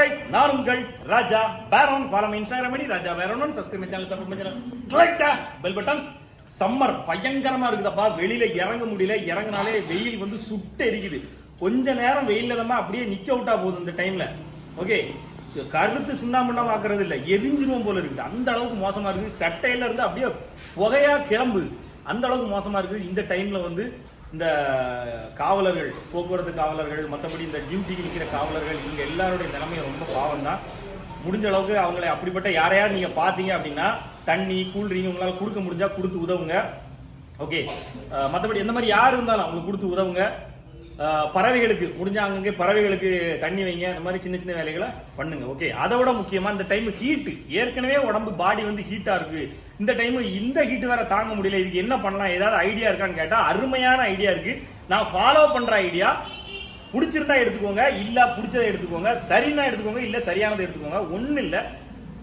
guys, நான் உங்கள் ராஜா பேரோன். Follow me Instagram ID ராஜா பேரோன். Subscribe channel, support பண்ணி சேனல், பெல் பட்டன். சம்மர் பயங்கரமா இருக்குதப்பா, வெளியில இறங்க முடியல. இறங்கினாலே வெயில் வந்து சுட்டு எரிக்குது. கொஞ்ச நேரம் வெயில்ல நம்ம அப்படியே நிக்க விட்டா போதும். இந்த டைம்ல ஓகே, கருத்து சுண்ணாம்புண்டா ஆக்குறது இல்ல, எரிஞ்சிருவோம் போல இருக்குது. அந்த அளவுக்கு மோசமா இருக்குது. சட்டையில இருந்து அப்படியே புகையா கிளம்புது. அந்த அளவுக்கு மோசமா இருக்குது. இந்த டைம்ல வந்து இந்த காவலர்கள், போக்குவரத்து காவலர்கள், மற்றபடி இந்த டியூட்டிக்கு நிற்கிற காவலர்கள், இவங்க எல்லாருடைய நிலைமையை ரொம்ப பாவம் தான். முடிஞ்ச அளவுக்கு அவங்களை அப்படிப்பட்ட யாரையாவது நீங்க பாத்தீங்க அப்படின்னா தண்ணி, கூல்ட்ரிங்க் உங்களால கொடுக்க முடிஞ்சா கொடுத்து உதவுங்க. ஓகே, மற்றபடி எந்த மாதிரி யார் இருந்தாலும் அவங்களுக்கு கொடுத்து உதவுங்க. பறவைகளுக்கு முடிஞ்சா அங்கங்கே பறவைகளுக்கு தண்ணி வைங்க. இந்த மாதிரி சின்ன சின்ன வேலைகளை பண்ணுங்க. ஓகே, அதை விட முக்கியமா இந்த டைம் ஹீட், ஏற்கனவே உடம்பு பாடி வந்து ஹீட்டா இருக்கு. இந்த டைம் இந்த ஹீட் வேற தாங்க முடியல. இதுக்கு என்ன பண்ணலாம், ஏதாவது ஐடியா இருக்கான்னு கேட்டா அருமையான ஐடியா இருக்கு. நான் ஃபாலோ பண்ற ஐடியா. பிடிச்சிருந்தா எடுத்துக்கோங்க, இல்ல பிடிச்சதை எடுத்துக்கோங்க, சரின்னா எடுத்துக்கோங்க, இல்ல சரியானதை எடுத்துக்கோங்க. ஒன்னும் இல்ல,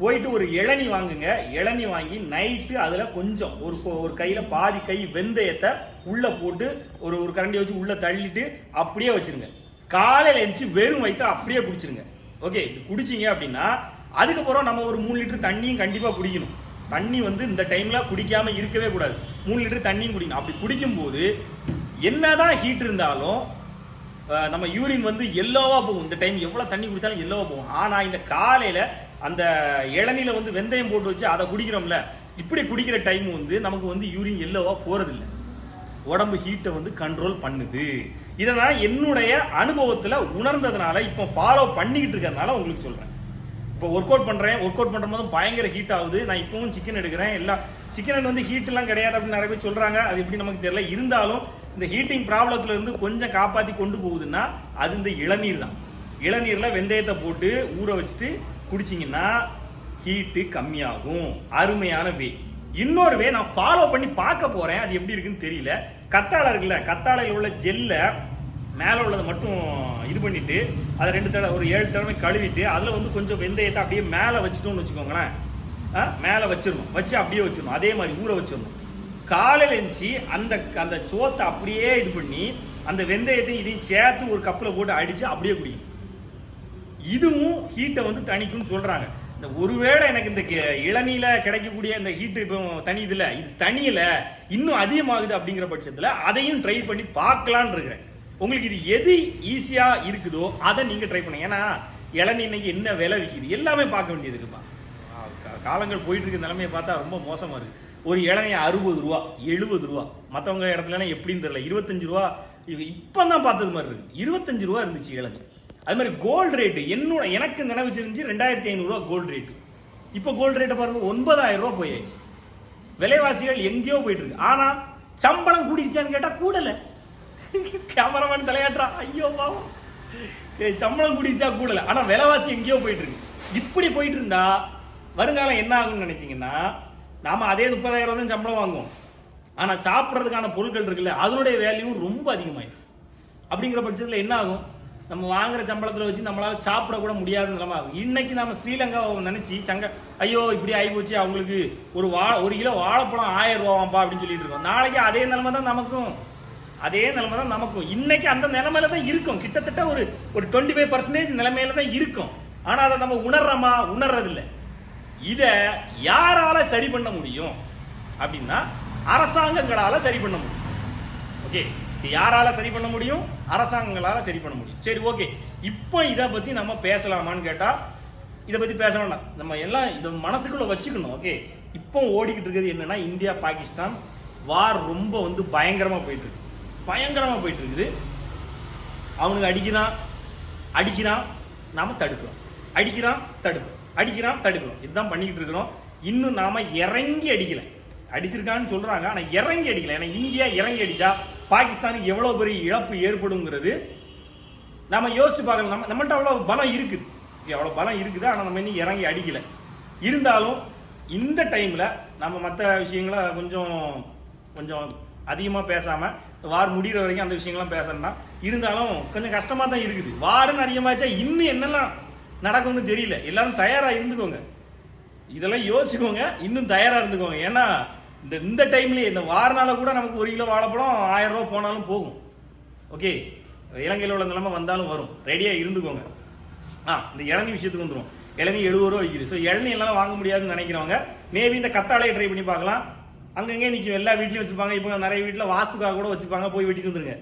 போயிட்டு ஒரு இளநி வாங்குங்க. இளநி வாங்கி நைட்டு அதுல கொஞ்சம் ஒரு கையில பாதி கை வெந்தயத்தை உள்ள போட்டு ஒரு கரண்டி வச்சு உள்ள தள்ளிட்டு அப்படியே வச்சிருங்க. காலையில எழுந்துச்சு வெறும் வயிற்று அப்படியே குடிச்சிருங்க. ஓகே, குடிச்சிங்க அப்படின்னா அதுக்கப்புறம் நம்ம ஒரு 3 லிட்டர் தண்ணியும் கண்டிப்பா குடிக்கணும். தண்ணி வந்து இந்த டைம்ல குடிக்காம இருக்கவே கூடாது. 3 லிட்டர் தண்ணியும் குடிக்கணும். அப்படி குடிக்கும் போது என்னதான் ஹீட் இருந்தாலும் நம்ம யூரின் வந்து எல்லோவா போகும். இந்த டைம் எவ்வளவு தண்ணி குடிச்சாலும் எல்லோவா போகும். ஆனா இந்த காலையில அந்த இளநில வந்து வெந்தயம் போட்டு வச்சு அதை குடிக்கிறோம்ல, இப்படி குடிக்கிற டைம் வந்து நமக்கு வந்து யூரின் எல்லோவா போறது இல்லை. உடம்பு ஹீட்டை வந்து கண்ட்ரோல் பண்ணுது. இதை நான் என்னுடைய அனுபவத்துல உணர்ந்ததுனால இப்போ ஃபாலோ பண்ணிக்கிட்டு இருக்கிறதுனால உங்களுக்கு சொல்றேன். இப்போ ஒர்க் அவுட் பண்ற போது பயங்கர ஹீட் ஆகுது. நான் இப்பவும் சிக்கன் எடுக்கிறேன். எல்லாம் சிக்கன் வந்து ஹீட் எல்லாம் கிடையாது அப்படின்னு நிறைய பேர் சொல்றாங்க. அது எப்படி நமக்கு தெரியல. இருந்தாலும் இந்த ஹீட்டிங் ப்ராப்ளத்துல இருந்து கொஞ்சம் காப்பாத்தி கொண்டு போகுதுன்னா அது இந்த இளநீர் தான். இளநீர்ல வெந்தயத்தை போட்டு ஊற வச்சுட்டு குடிச்சிங்கன்னா ஹீட்டு கம்மியாகும். அருமையான வே. இன்னொரு வே நான் ஃபாலோ பண்ணி பார்க்க போறேன். அது எப்படி இருக்குன்னு தெரியல. கத்தாழை இருக்குல்ல, கத்தாழையில் உள்ள ஜெல்ல மேல உள்ளதை மட்டும் இது பண்ணிட்டு அதை 2 தடவை ஒரு 7 தடவை கழுவிட்டு அதுல வந்து கொஞ்சம் வெந்தயத்தை அப்படியே மேல வச்சுட்டோம்னு வச்சுக்கோங்களேன். மேல வச்சிடணும், வச்சு அப்படியே வச்சிடணும். அதே மாதிரி ஊற வச்சிடணும். காலையில எழுந்துச்சு அந்த சோத்தை அப்படியே இது பண்ணி அந்த வெந்தயத்தையும் இதையும் சேர்த்து ஒரு கப்பில் போட்டு அடிச்சு அப்படியே குடிக்கும். இதுவும் ஹீட்டை வந்து தணிக்கும்னு சொல்றாங்க. இந்த ஒருவேளை எனக்கு இந்த இளநீல கிடைக்கக்கூடிய இந்த ஹீட்டு இப்போ தனியுதுல, இது தனியல இன்னும் அதிகமாகுது அப்படிங்கிற பட்சத்துல அதையும் ட்ரை பண்ணி பார்க்கலான்னு இருக்கிறேன். உங்களுக்கு இது எது ஈஸியா இருக்குதோ அதை நீங்க ட்ரை பண்ணுங்க. ஏன்னா இளநீ இன்னைக்கு என்ன விலை விற்கிது எல்லாமே பார்க்க வேண்டியது இருக்குப்பா. காலங்கள் போயிட்டு இருக்க நிலைமையை பார்த்தா ரொம்ப மோசமா இருக்கு. ஒரு இளநீ 60 ரூபா 70 ரூபா, மற்றவங்க இடத்துல எப்படின்னு தெரியல 25 ரூபா. இப்பதான் பார்த்தது மாதிரி இருக்கு. 25 ரூபா இருந்துச்சு இளநீ. அது மாதிரி கோல்டு ரேட்டு எனக்கு நினைவு தெரிஞ்சு 2500 ரூபா கோல்டு ரேட்டு. இப்போ கோல்டு ரேட்டை பாருங்க 9000 ரூபா போயாச்சு. விலைவாசிகள் எங்கேயோ போயிட்டு இருக்கு. ஆனா சம்பளம் கூடிருச்சான்னு கேட்டா கூடல. கேமராமேன் தலையாட்டுறா, ஐயோ பாவம், சம்பளம் கூடிருச்சா கூடல, ஆனா விலைவாசி எங்கேயோ போயிட்டு இருக்கு. இப்படி போயிட்டு இருந்தா வருங்காலம் என்ன ஆகும்னு நினைச்சீங்கன்னா, நாம அதே 30,000 தான் சம்பளம் வாங்குவோம். ஆனா சாப்பிட்றதுக்கான பொருட்கள் இருக்குல்ல, அதனுடைய வேல்யூ ரொம்ப அதிகமாயிடும். அப்படிங்கிற பட்சத்தில் என்ன ஆகும், நம்ம வாங்குற சம்பளத்தில் வச்சு நம்மளால சாப்பிட கூட முடியாத நிலைமை ஆகும். இன்னைக்கு நம்ம ஸ்ரீலங்காவை நினைச்சு ஐயோ இப்படி ஆகி போச்சு, அவங்களுக்கு ஒரு கிலோ வாழைப்பழம் 1000 ரூபாவாம்பா அப்படின்னு சொல்லிட்டு இருக்கோம். நாளைக்கு அதே நிலைமை தான் நமக்கும். இன்னைக்கு அந்த நிலைமையில தான் இருக்கும். கிட்டத்தட்ட ஒரு 25% நிலைமையில தான் இருக்கும். ஆனா அதை நம்ம உணர்றதில்லை. இத யாரால சரி பண்ண முடியும் அப்படின்னா அரசாங்கங்களால சரி பண்ண முடியும். ஓகே, யாரால சரி பண்ண முடியும்? அரசாங்கங்களால சரி பண்ண முடியும். சரி, ஓகே, இப்போ இதை பத்தி நம்ம பேசலாமான்னு கேட்டா இதை பத்தி பேச வேண்டாம். நம்ம எல்லாம் இதை மனசுக்குள்ள வச்சுக்கணும். ஓகே, இப்போ ஓடிக்கிட்டு இருக்கிறது என்னன்னா, இந்தியா பாகிஸ்தான் வார் ரொம்ப வந்து பயங்கரமா போயிட்டு இருக்குது. அவனுக்கு அடிக்கிறான், நாம தடுக்கிறோம். அடிக்கிறான், தடுக்கிறோம். இதுதான் பண்ணிக்கிட்டு இருக்கிறோம். இன்னும் நாம இறங்கி அடிக்கல. அடிச்சிருக்கான்னு சொல்றாங்க, ஆனா இறங்கி அடிக்கல. ஏன்னா இந்தியா இறங்கி அடிச்சா பாகிஸ்தானுக்கு எவ்வளவு பெரிய இழப்பு ஏற்படுங்கிறது நாம யோசிச்சு பார்க்கலாம். நம்மகிட்ட அவ்வளவு பலம் இருக்குது. ஆனா நம்ம இன்னும் இறங்கி அடிக்கல. இருந்தாலும் இந்த டைம்ல நம்ம மற்ற விஷயங்களை கொஞ்சம் அதிகமா பேசாம வார் முடிகிற வரைக்கும் அந்த விஷயங்கள்லாம் பேசணும்னா, இருந்தாலும் கொஞ்சம் கஷ்டமா தான் இருக்குது. வாருன்னு அதிகமாச்சா இன்னும் என்னெல்லாம் நடக்கும்னு தெரியல. எல்லாரும் தயாரா இருந்துக்கோங்க. இதெல்லாம் யோசிச்சுக்கோங்க, இன்னும் தயாரா இருந்துக்கோங்க. ஏன்னா இந்த டைம்லயே இந்த வாரனால கூட நமக்கு 1 கிலோ வாழைப்பழம் 1000 ரூபாய் போனாலும் போகும். ஓகே, இலங்கையில் உள்ள நிலைமை வந்தாலும் வரும். ரெடியா இருந்துக்கோங்க. இந்த இளநீ விஷயத்துக்கு வந்துடும். இளநீ 70 ரூபா விற்கிது. ஸோ இளநீ எல்லாம் வாங்க முடியாதுன்னு நினைக்கிறவங்க மேபி இந்த கத்தாழையை ட்ரை பண்ணி பார்க்கலாம். அங்கங்கே நிற்கும், எல்லா வீட்லையும் வச்சுப்பாங்க. இப்போ நிறைய வீட்டில் வாஸ்துக்காக கூட வச்சுப்பாங்க. போய் வெட்டிட்டு வந்துருங்க.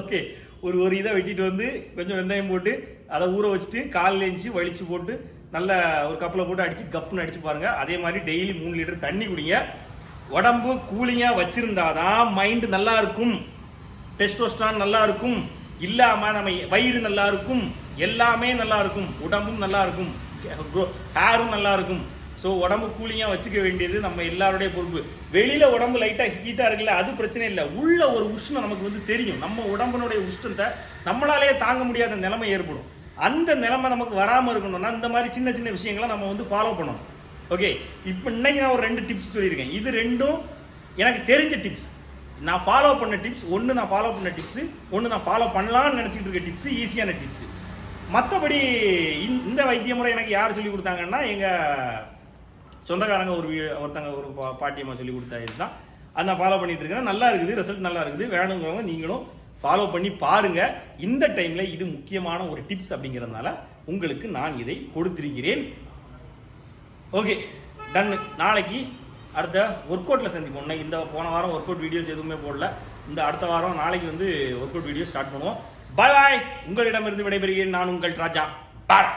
ஓகே, ஒரு இதை வெட்டிட்டு வந்து கொஞ்சம் வெந்தயம் போட்டு அதை ஊற வச்சுட்டு காலையில் எழுந்துச்சு வலிச்சு போட்டு நல்ல ஒரு கப்பில் போட்டு அடிச்சு கப்புன்னு அடிச்சு பாருங்க. அதே மாதிரி டெய்லி 3 லிட்டர் தண்ணி குடிங்க. உடம்பு கூலிங்கா வச்சிருந்தாதான் மைண்ட் நல்லா இருக்கும், டெஸ்டோஸ்டரான் நல்லா இருக்கும், இல்லாம நம்ம வயிறு நல்லா இருக்கும், எல்லாமே நல்லா இருக்கும், உடம்பும் நல்லா இருக்கும், ஹேரும் நல்லா இருக்கும். ஸோ உடம்பு கூலிங்கா வச்சுக்க வேண்டியது நம்ம எல்லாருடைய பொறுப்பு. வெளியில உடம்பு லைட்டா ஹீட்டா இருக்குல்ல, அது பிரச்சனை இல்லை. உள்ள ஒரு உஷ்ணம் நமக்கு வந்து தெரியும். நம்ம உடம்புனுடைய உஷ்ணத்தை நம்மளாலேயே தாங்க முடியாத நிலைமை ஏற்படும். அந்த நிலைமை நமக்கு வராம இருக்கணும்னா இந்த மாதிரி சின்ன சின்ன விஷயங்களை நம்ம வந்து ஃபாலோ பண்ணணும். ஓகே, இப்போ இன்னைக்கு நான் ஒரு 2 டிப்ஸ் சொல்லியிருக்கேன். இது 2ம் எனக்கு தெரிஞ்ச டிப்ஸ், நான் ஃபாலோ பண்ண டிப்ஸ். ஒன்று நான் ஃபாலோ பண்ண டிப்ஸ், ஒன்று நான் ஃபாலோ பண்ணலாம்னு நினச்சிக்கிட்டு இருக்க டிப்ஸ், ஈஸியான டிப்ஸ். மற்றபடி இந்த வைத்திய முறை எனக்கு யார் சொல்லி கொடுத்தாங்கன்னா எங்கள் சொந்தக்காரங்க ஒருத்தங்க ஒரு பாட்டியம்மா சொல்லி கொடுத்தா. இதுதான் அதை நான் ஃபாலோ பண்ணிட்டு இருக்கேன். நல்லா இருக்குது, ரிசல்ட் நல்லா இருக்குது. வேணுங்கிறவங்க நீங்களும் ஃபாலோ பண்ணி பாருங்க. இந்த டைம்ல இது முக்கியமான ஒரு டிப்ஸ் அப்படிங்கிறதுனால உங்களுக்கு நான் இதை கொடுத்திருக்கிறேன். Okay, done. நாளைக்கு அடுத்த ஒர்க் அவுட்ல சந்திப்போம். இந்த போன வாரம் ஒர்க் அவுட் வீடியோஸ் எதுவுமே போடல. இந்த அடுத்த வாரம் நாளைக்கு வந்து ஒர்க் அவுட் வீடியோ ஸ்டார்ட் பண்ணுவோம். பாய் பாய். உங்களிடமிருந்து விடைபெறுகிறேன். நான் உங்கள் ராஜா. பாய்.